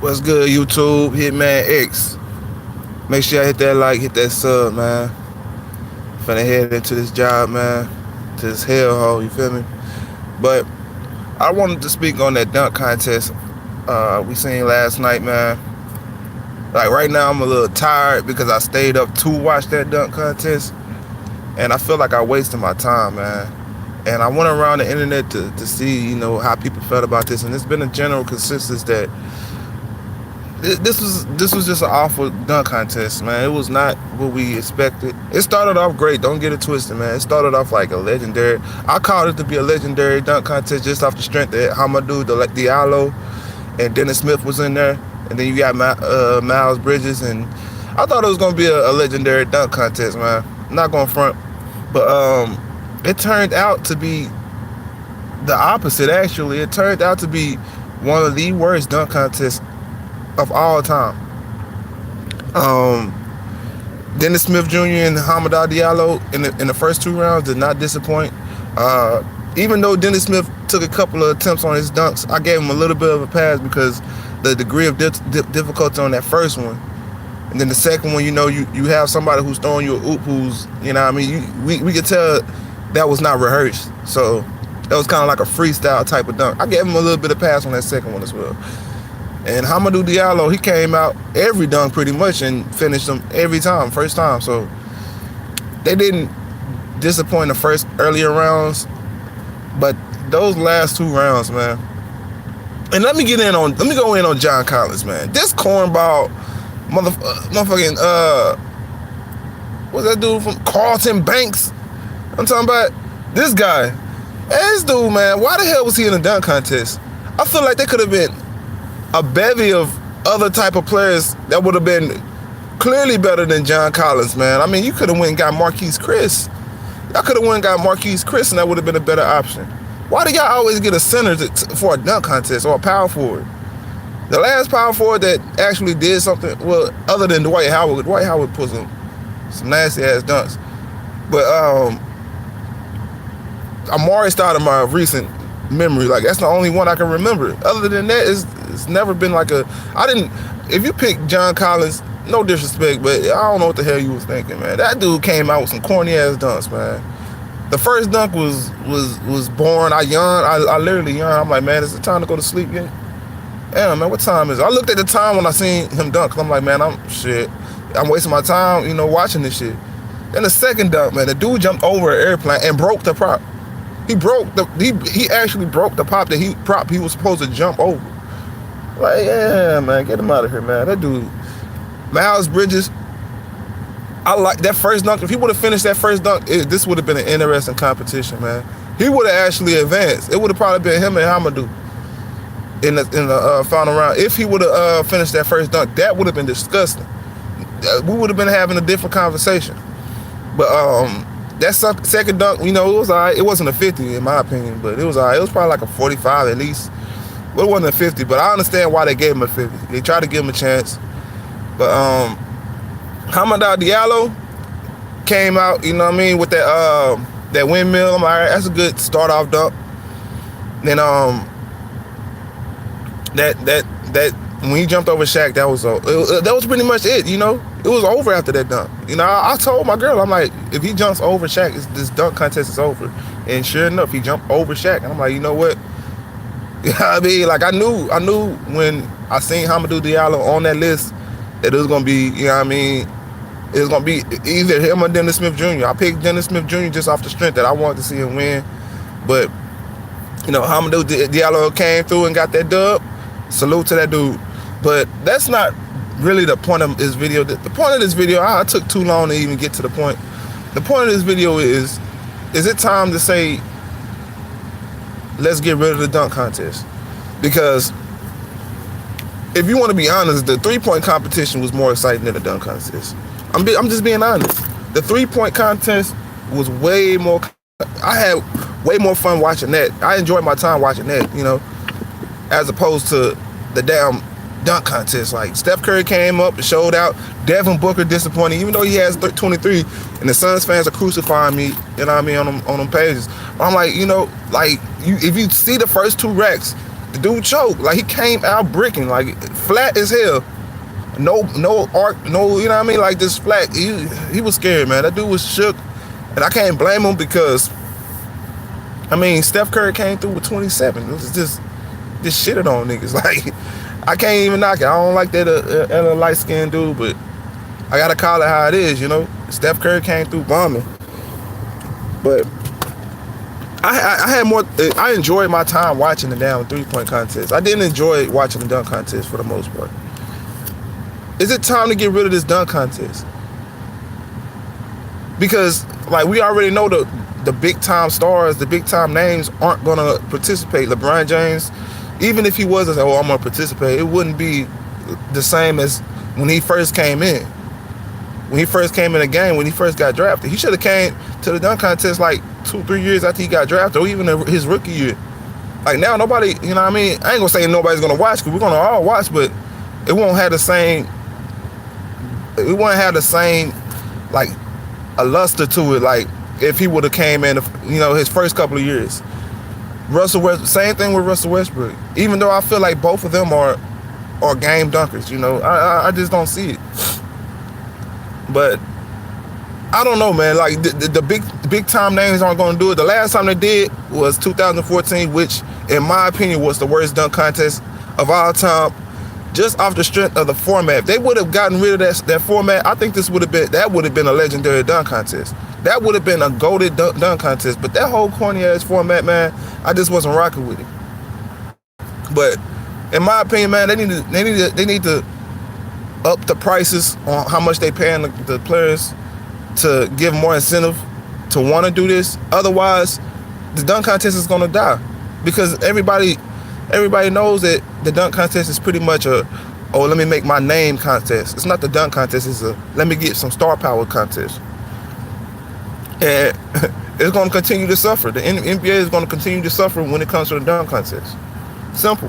What's good, YouTube? Hitman X. Make sure I hit that like, hit that sub, man. Finna head into this job, man. To this hellhole, you feel me? But I wanted to speak on that dunk contest we seen last night, man. Like right now, I'm a little tired because I stayed up to watch that dunk contest, and I feel like I wasted my time, man. And I went around the internet to see, how people felt about this, and it's been a general consensus that this was just an awful dunk contest, man. It was not what we expected. It started off great, don't get it twisted, man. It started off like a legendary. I called it to be a legendary dunk contest just off the strength that Hamidou Diallo and Dennis Smith was in there, and then you got Miles Bridges, and I thought it was gonna be a legendary dunk contest, man. I'm not gonna front, but it turned out to be the opposite. Actually, it turned out to be one of the worst dunk contests of all time. Dennis Smith Jr. and Hamidou Diallo in the first two rounds did not disappoint. Even though Dennis Smith took a couple of attempts on his dunks, I gave him a little bit of a pass because the degree of difficulty on that first one. And then the second one, you have somebody who's throwing you a oop who's, we could tell that was not rehearsed. So that was kind of like a freestyle type of dunk. I gave him a little bit of pass on that second one as well. And Hamidou Diallo, he came out every dunk pretty much and finished them every time, first time. So they didn't disappoint the first earlier rounds, but those last two rounds, man. And let me go in on John Collins, man. This cornball motherfucking what's that dude from Carlton Banks? I'm talking about this guy. This dude, man, why the hell was he in a dunk contest? I feel like they could have been a bevy of other type of players that would have been clearly better than John Collins, man. I mean, you could have went and got Marquise Chris. Y'all could have went and got Marquise Chris, and that would have been a better option. Why do y'all always get a center for a dunk contest or a power forward? The last power forward that actually did something, well, other than Dwight Howard put some nasty ass dunks. But Amari started my recent memory. Like, that's the only one I can remember. Other than that, it's never been like if you pick John Collins, no disrespect, but I don't know what the hell you was thinking, man. That dude came out with some corny ass dunks, man. The first dunk was boring. I yawned. I literally yawned. I'm like, man, is it time to go to sleep yet? Damn, man, what time is it? I looked at the time when I seen him dunk, 'cause I'm like, man, I'm wasting my time, watching this shit. Then the second dunk, man, the dude jumped over an airplane and broke the prop. He actually broke the prop he was supposed to jump over. Like, yeah, man, get him out of here, man. That dude, Miles Bridges, I like that first dunk. If he would have finished that first dunk, this would have been an interesting competition, man. He would have actually advanced. It would have probably been him and Hamidou in the final round. If he would have finished that first dunk, that would have been disgusting. We would have been having a different conversation. But that second dunk, it was all right. It wasn't a 50 in my opinion, but it was all right. It was probably like a 45 at least. But it wasn't a 50, but I understand why they gave him a 50. They tried to give him a chance. But Hamidou Diallo came out, with that windmill. I'm like, all right, that's a good start off dunk. Then that when he jumped over Shaq, that was pretty much it, It was over after that dunk. I told my girl, I'm like, if he jumps over Shaq, this dunk contest is over. And sure enough, he jumped over Shaq. And I'm like, you know what? I mean, like I knew when I seen Hamidou Diallo on that list that it was gonna be, it was gonna be either him or Dennis Smith Jr. I picked Dennis Smith Jr. just off the strength that I wanted to see him win. But Hamidou Diallo came through and got that dub. Salute to that dude. But that's not really the point of this video. The point of this video, I took too long to even get to the point. The point of this video is it time to say, let's get rid of the dunk contest? Because if you want to be honest, the three-point competition was more exciting than the dunk contest. I'm just being honest. The three-point contest was way more. I had way more fun watching that. I enjoyed my time watching that, as opposed to the damn dunk contest. Like, Steph Curry came up and showed out. Devin Booker disappointing, even though he has 23, and the Suns fans are crucifying me, on them pages. I'm like, if you see the first two racks, The dude choked. Like, he came out bricking, like flat as hell. No arc, no, you know what I mean? Like, this flat. He was scared, man. That dude was shook. And I can't blame him because, I mean, Steph Curry came through with 27. It was just shitted on niggas. Like, I can't even knock it. I don't like that light-skinned dude, but I gotta call it how it is, you know? Steph Curry came through bombing. But I had more. I enjoyed my time watching the damn three-point contest. I didn't enjoy watching the dunk contest for the most part. Is it time to get rid of this dunk contest? Because, like, we already know the big-time stars, the big-time names aren't going to participate. LeBron James, even if he was to say, oh, I'm going to participate, it wouldn't be the same as when he first came in. When he first came in the game, when he first got drafted. He should have came to the dunk contest like 2-3 years after he got drafted, or even his rookie year. Like, now nobody, you know what I mean? I ain't going to say nobody's going to watch, because we're going to all watch, but it won't have the same, like, a luster to it, like if he would have came in, you know, his first couple of years. Russell Westbrook, same thing with Russell Westbrook. Even though I feel like both of them are game dunkers, you know, I just don't see it. But I don't know, man. Like, the big time names aren't going to do it. The last time they did was 2014, which, in my opinion, was the worst dunk contest of all time. Just off the strength of the format. If they would have gotten rid of that format, I think that would have been a legendary dunk contest. That would have been a goated dunk contest. But that whole corny ass format, man, I just wasn't rocking with it. But in my opinion, man, they need to up the prices on how much they paying the players to give more incentive to want to do this. Otherwise, the dunk contest is gonna die, because everybody knows that the dunk contest is pretty much let me make my name contest. It's not the dunk contest, it's let me get some star power contest. And it's going to continue to suffer. The NBA is going to continue to suffer when it comes to the dunk contest. Simple.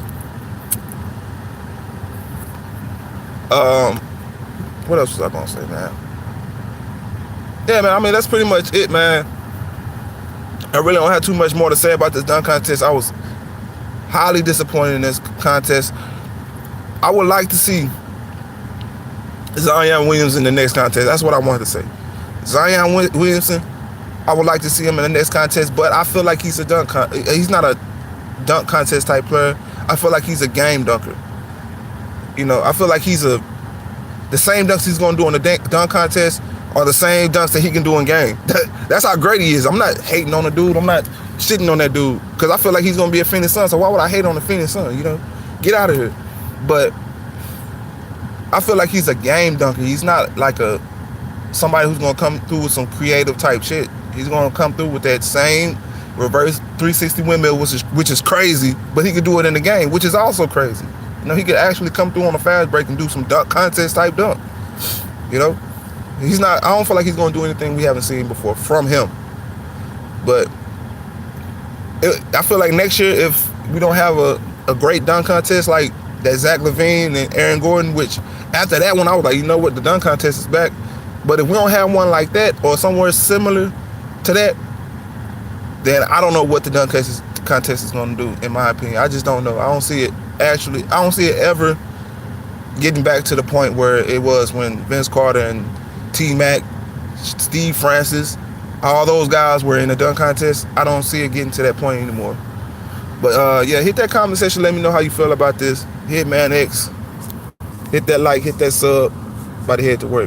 What else was I going to say, man? Yeah, man, I mean, that's pretty much it, man. I really don't have too much more to say about this dunk contest. I was highly disappointed in this contest. I would like to see Zion Williams in the next contest. That's what I wanted to say. Zion Williamson, I would like to see him in the next contest, but I feel like he's he's not a dunk contest type player. I feel like he's a game dunker. You know, I feel like the same dunks he's going to do in the dunk contest are the same dunks that he can do in game. That's how great he is. I'm not hating on the dude. I'm not shitting on that dude, because I feel like he's going to be a Phoenix Sun. So why would I hate on the Phoenix Sun? You know, get out of here. But I feel like he's a game dunker. He's not like somebody who's going to come through with some creative type shit. He's going to come through with that same reverse 360 windmill, which is crazy, but he could do it in the game, which is also crazy. You know, he could actually come through on a fast break and do some dunk contest type dunk. You know, I don't feel like he's going to do anything we haven't seen before from him. But I feel like next year, if we don't have a great dunk contest like that Zach LaVine and Aaron Gordon, which after that one I was like, you know what, the dunk contest is back. But if we don't have one like that or somewhere similar to that, then I don't know what the dunk contest is going to do, in my opinion. I just don't know. I don't see it ever getting back to the point where it was when Vince Carter and T-Mac, Steve Francis, all those guys were in the dunk contest. I don't see it getting to that point anymore. But yeah, hit that comment section. Let me know how you feel about this. Hit Man X. Hit that like, hit that sub. About to head to work.